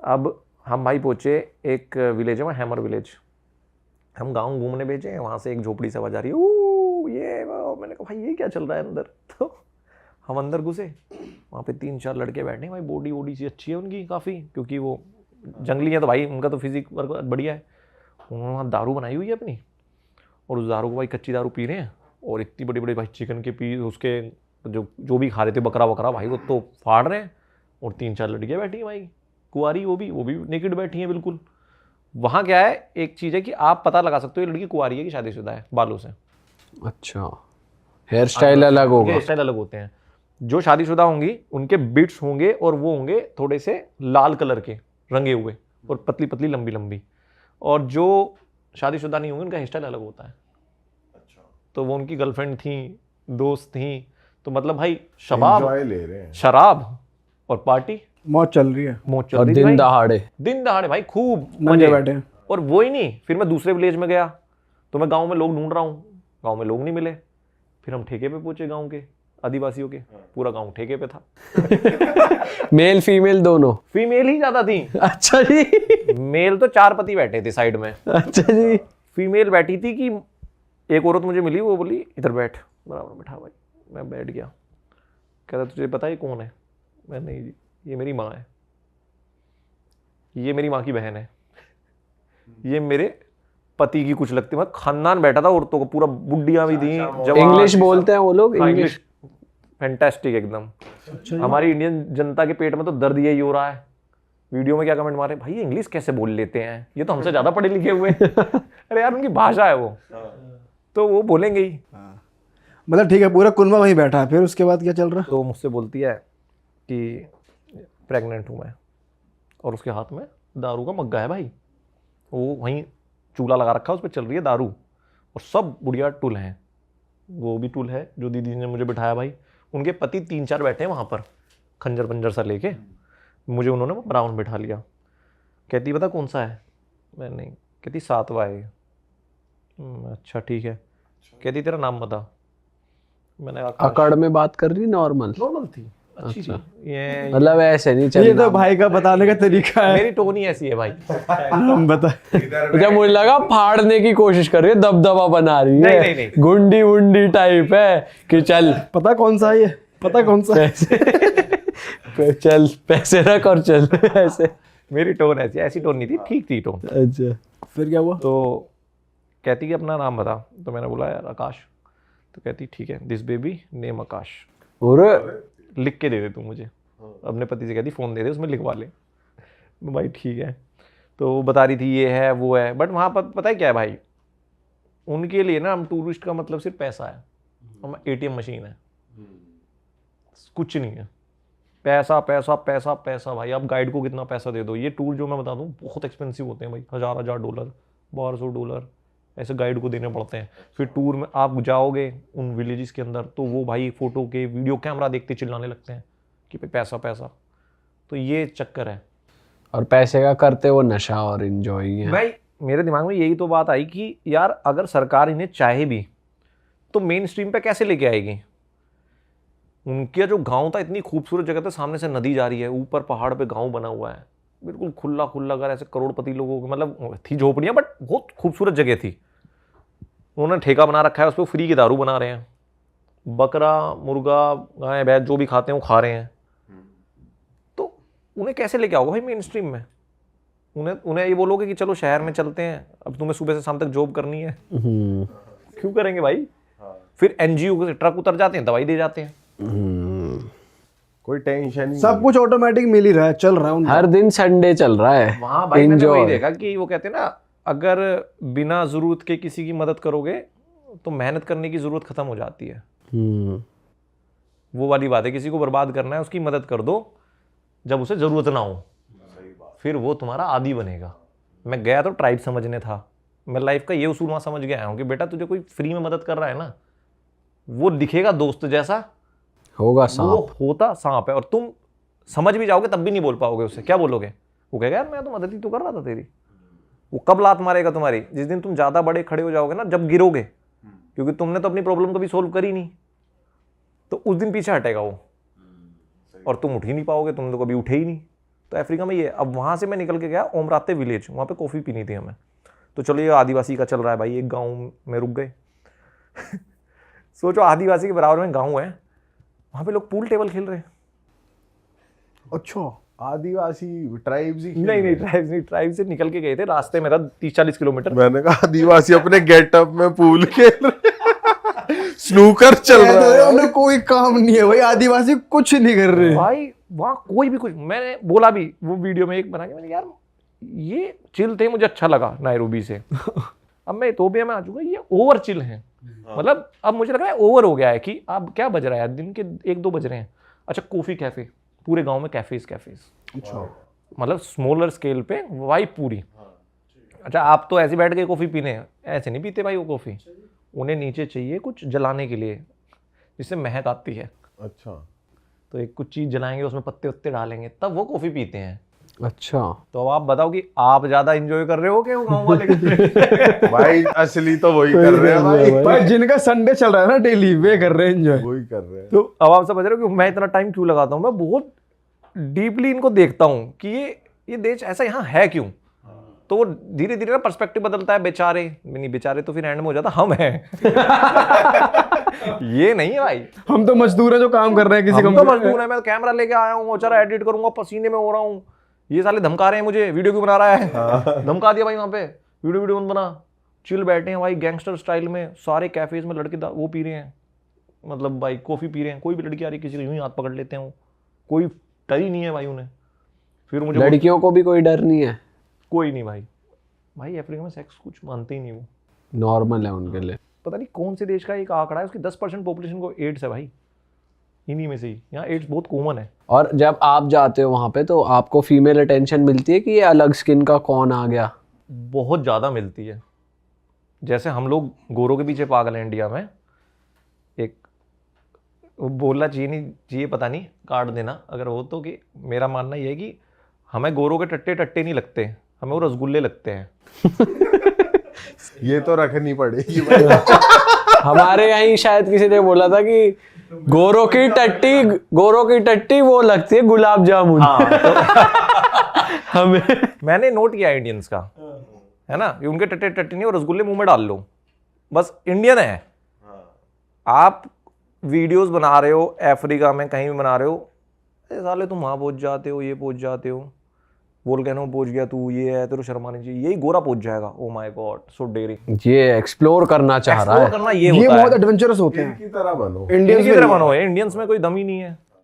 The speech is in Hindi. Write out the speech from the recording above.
अब हम भाई पहुँचे एक विलेज है, हैमर विलेज। हम गांव घूमने भेजे, वहाँ से एक झोपड़ी से आवाज आ रही है, ये वो। मैंने कहा भाई ये क्या चल रहा है अंदर। तो हम अंदर घुसे, वहाँ पे 3-4 लड़के बैठे हैं भाई, बॉडी वॉडी सी अच्छी है उनकी काफ़ी, क्योंकि वो जंगली है तो भाई उनका तो फिजिक वर्क बढ़िया है। उन्होंने वहाँ दारू बनाई हुई है अपनी, और उस दारू को भाई कच्ची दारू पी रहे हैं, और इतनी बड़ी बड़ी भाई चिकन के पीस उसके जो भी खा रहे थे, बकरा वकरा भाई वो तो फाड़ रहे हैं। और 3-4 लड़कियाँ बैठी हैं भाई कुंवारी, वो भी नेकेड बैठी हैं बिल्कुल। वहाँ क्या है, एक चीज़ है कि आप पता लगा सकते हो ये लड़की कुंवारी है कि शादीशुदा है बालों से। अच्छा, हेयर स्टाइल अलग होगा। हेयर स्टाइल अलग होते हैं। जो शादीशुदा होंगी उनके बिट्स होंगे, और वो होंगे थोड़े से लाल कलर के रंगे हुए, और पतली पतली लंबी लंबी। और जो शादीशुदा नहीं होंगे उनका हेयर स्टाइल अलग होता है। अच्छा। तो वो उनकी गर्लफ्रेंड थी, दोस्त थी, तो मतलब भाई शबाब ले रहे हैं, शराब और पार्टी, मौज चल रही है। मौज चल रही है। दिन दहाड़े भाई खूब मजे बैठे। और वो ही नहीं, फिर मैं दूसरे विलेज में गया, तो मैं गांव में लोग ढूंढ रहा हूँ, गांव में लोग नहीं मिले। फिर हम ठेके पे पहुंचे गांव के आदिवासियों के, पूरा गांव ठेके पे था। मेल फीमेल दोनों? फीमेल ही ज्यादा थी। अच्छा जी। मेल तो 4 पति बैठे थे साइड में। अच्छा जी। फीमेल बैठी थी कि एक औरत मुझे मिली, वो बोली इधर बैठ, बराबर बैठा भाई। मैं बैठ गया, कहता तुझे पता है कौन है? मैं नहीं जी, ये मेरी माँ है, ये मेरी माँ की बहन है, ये मेरे पति की कुछ लगती है। खानदान बैठा था औरतों को पूरा, बुढ़िया भी थी। इंग्लिश बोलते हैं वो लोग? इंग्लिश फैंटास्टिक एकदम। हमारी इंडियन जनता के पेट में तो दर्द यही हो रहा है। वीडियो में क्या कमेंट मारे, भाई इंग्लिश कैसे बोल लेते हैं, ये तो हमसे ज्यादा पढ़े लिखे हुए। अरे यार उनकी भाषा है वो, तो वो बोलेंगे ही। मतलब ठीक है, पूरा कुनबा वहीं बैठा है। फिर उसके बाद क्या चल रहा है? तो मुझसे बोलती है कि प्रेग्नेंट हूँ मैं, और उसके हाथ में दारू का मग्गा है भाई। वो वहीं चूल्हा लगा रखा है, उस पर चल रही है दारू, और सब बुढ़िया टुल हैं। वो भी टुल है जो दीदी ने मुझे बिठाया भाई। उनके पति 3-4 बैठे हैं वहाँ पर, खंजर पंजर सा लेके। मुझे उन्होंने बराबर बिठा लिया। कहती पता कौन सा है? मैं नहीं। कहती 7वां है। अच्छा ठीक है। कहती तेरा नाम बता। मैंने अकड़ में बात कर रही, नॉर्मल थी, अच्छी थी। ये मतलब ऐसे नहीं चल। ये तो भाई का बताने का तरीका है। मेरी टोन ही ऐसी है भाई। हम बता। जब मुझे लगा फाड़ने की कोशिश कर रही है, दबदबा बना रही है। नहीं। गुंडी वुंडी टाइप है कि चल पता कौन सा है ये, पता कौन सा चल पैसे रख और चल। ऐसे मेरी टोन ऐसी टोन नहीं थी, ठीक थी टोन। अच्छा, फिर क्या हुआ? तो कहती कि अपना नाम बता। तो मैंने बोला यार आकाश। तो कहती ठीक है, दिस बेबी नेम आकाश, और लिख के दे दे तू मुझे। अपने पति से कहती फ़ोन दे दे, उसमें लिखवा ले। भाई ठीक है। तो वो बता रही थी ये है वो है, बट वहाँ पर पता है क्या है भाई, उनके लिए ना हम टूरिस्ट का मतलब सिर्फ पैसा है, हम ATM मशीन है, कुछ नहीं है। पैसा पैसा पैसा पैसा भाई। आप गाइड को कितना पैसा दे दो, ये टूर जो मैं बता दूँ बहुत एक्सपेंसिव होते हैं भाई। $1000 $1200 ऐसे गाइड को देने पड़ते हैं। फिर टूर में आप जाओगे उन विलेजेस के अंदर, तो वो भाई फोटो के वीडियो कैमरा देखते चिल्लाने लगते हैं कि भाई पैसा पैसा। तो ये चक्कर है। और पैसे का करते वो नशा और एंजॉय है भाई। मेरे दिमाग में यही तो बात आई कि यार अगर सरकार इन्हें चाहे भी तो मेन स्ट्रीम पे कैसे लेके आएगी। उनका जो गांव था, इतनी खूबसूरत जगह था, सामने से नदी जा रही है, ऊपर पहाड़ पे गांव बना हुआ है, बिल्कुल खुला खुला। अगर ऐसे करोड़पति लोगों को, मतलब थी झोपड़ियां, बट बहुत खूबसूरत जगह थी। उन्होंने ठेका बना रखा है, उस पर फ्री की दारू बना रहे हैं। बकरा मुर्गा गाय भैंस जो भी खाते हैं वो खा रहे हैं। तो उन्हें कैसे लेके आओगे भाई मेन स्ट्रीम में? उन्हें ये बोलोगे कि चलो शहर में चलते हैं, अब तुम्हें सुबह से शाम तक जॉब करनी है। क्यों करेंगे भाई? फिर NGO के ट्रक उतर जाते हैं, दवाई दे जाते हैं। कोई टेंशन नहीं, सब कुछ ऑटोमेटिक मिल ही रहा है, चल रहा है। हर दिन संडे चल रहा है वहां भाई मैंने वही देखा कि वो कहते हैं ना, अगर बिना जरूरत के किसी की मदद करोगे तो मेहनत करने की जरूरत खत्म हो जाती है। वो वाली बात है, किसी को बर्बाद करना है उसकी मदद कर दो जब उसे जरूरत ना हो, फिर वो तुम्हारा आदी बनेगा। मैं गया तो ट्राइब समझने था। मैं लाइफ का ये उसूल वहां समझ गया हूँ कि बेटा तुझे कोई फ्री में मदद कर रहा है ना, वो दिखेगा दोस्त जैसा, होगा सांप, वो होता सांप है। और तुम समझ भी जाओगे तब भी नहीं बोल पाओगे उससे। क्या बोलोगे? वो कहेगा यार मैं तो मदद ही तो कर रहा था तेरी। वो कब लात मारेगा तुम्हारी? जिस दिन तुम ज्यादा बड़े खड़े हो जाओगे ना, जब गिरोगे, क्योंकि तुमने तो अपनी प्रॉब्लम कभी सोल्व करी नहीं, तो उस दिन पीछे हटेगा वो, और तुम उठ ही नहीं पाओगे, तुम तो कभी उठे ही नहीं। तो अफ्रीका में ये, अब वहाँ से मैं निकल के गया ओमराते विलेज, वहाँ पे कॉफ़ी पीनी थी हमें। तो चलो ये आदिवासी का चल रहा है भाई, एक गाँव में रुक गए सोचो आदिवासी के बराबर में गाँव है, वहाँ पे लोग पूल टेबल खेल रहे हैं। अच्छा, आदिवासी ट्राइब्स ही नहीं ट्राइब्स नहीं, ट्राइब से निकल के गए थे, रास्ते में था 30-40 किलोमीटर। मैंने कहा आदिवासी अपने गेटअप में पूल खेल रहे स्नूकर चल रहा है। उन्हें कोई काम नहीं है भाई, आदिवासी कुछ नहीं कर रहे। भाई वहाँ कोई भी कुछ, मैंने बोला भी वो वीडियो में एक बना के, मैंने यार ये चिल थे, मुझे अच्छा लगा नायरोबी से। अब मैं इथोपिया में आ चुका, ये ओवर चिल है, मतलब अब मुझे लग रहा है ओवर हो गया है कि अब क्या बज रहा है, दिन के 1-2 बज रहे हैं। अच्छा कॉफी कैफे, पूरे गांव में कैफेज। अच्छा, मतलब स्मॉलर स्केल पे वाइब पूरी। अच्छा आप तो ऐसे बैठ के कॉफी पीने, ऐसे नहीं पीते भाई वो कॉफी, उन्हें नीचे चाहिए कुछ जलाने के लिए जिससे महक आती है। अच्छा, तो एक कुछ चीज जलाएंगे, उसमें पत्ते वत्ते डालेंगे, तब वो कॉफी पीते हैं। अच्छा, तो अब आप बताओ कि आप ज्यादा एंजॉय कर रहे हो कि वो गांव वाले कर रहे हैं? भाई असली तो वही कर रहे हैं भाई, भाई जिनका संडे चल रहा है ना डेली, वे कर रहे हैं एंजॉय। वही कर रहे हैं। तो अब आप समझ रहे हो कि मैं इतना टाइम क्यों लगाता हूँ, मैं बहुत डीपली इनको देखता हूँ कि ये देश ऐसा यहाँ है क्यों। तो वो धीरे धीरे ना पर्सपेक्टिव बदलता है। बेचारे नहीं, बेचारे तो फिर एंड में हो जाता हम हैं ये नहीं है भाई, हम तो मजदूर हैं जो काम कर रहे हैं किसी हम तो कंपनी में। मजदूर है। मैं कैमरा लेके आया हूँ, बेचारा एडिट करूंगा, पसीने में हो रहा हूँ, ये साले धमका रहे हैं मुझे, वीडियो क्यों बना रहा है धमका दिया भाई, वहां पे वीडियो मत बना। चिल बैठे हैं भाई गैंगस्टर स्टाइल में, सारे कैफेज में लड़के वो पी रहे हैं, मतलब भाई कॉफी पी रहे हैं, कोई भी लड़की आ रही है किसी को यूं ही हाथ पकड़ लेते हैं, कोई डर ही नहीं है भाई उन्हें। फिर मुझे लड़कियों को भी कोई डर नहीं है, कोई नहीं भाई अफ्रीका में सेक्स कुछ मानते ही नहीं, वो नॉर्मल है उनके लिए। पता नहीं कौन से देश का एक आंकड़ा है, उसकी 10% पॉपुलेशन को एड्स है भाई, इन्हीं में से ही। यहाँ एड्स बहुत कॉमन है। और जब आप जाते हो वहाँ पे तो आपको फीमेल अटेंशन मिलती है कि ये अलग स्किन का कौन आ गया? बहुत ज़्यादा मिलती है। जैसे हम लोग गोरों के पीछे पागल हैं इंडिया में, एक बोलना चाहिए नहीं चाहिए पता नहीं, काट देना अगर हो तो, कि मेरा मानना ये है कि हमें गोरों के टट्टे नहीं लगते, हमें वो रसगुल्ले लगते हैं ये तो रखनी पड़ेगी भाई। हमारे यहाँ शायद किसी ने बोला था कि गोरों की टट्टी वो लगती है गुलाब जामुन। हमें मैंने नोट किया इंडियंस का, है ना, कि उनके टट्टे नहीं, वो रसगुल्ले मुंह में डाल लो बस। इंडियन है, आप वीडियोस बना रहे हो अफ्रीका में कहीं भी बना रहे हो, साले तुम वहाँ पहुंच जाते हो, ये पहुंच जाते हो, वोल्केनो पहुंच गया तू, ये है, तेरे शर्मा नहीं चाहिए, यही गोरा पहुंच जाएगा। Oh my god, so daring. ये एक्सप्लोर करना चाह रहा है, करना ये होता बहुत है। एडवेंचरस होते हैं। इनकी तरह बनो, इंडियंस इंडियंस में कोई दम ही नहीं है।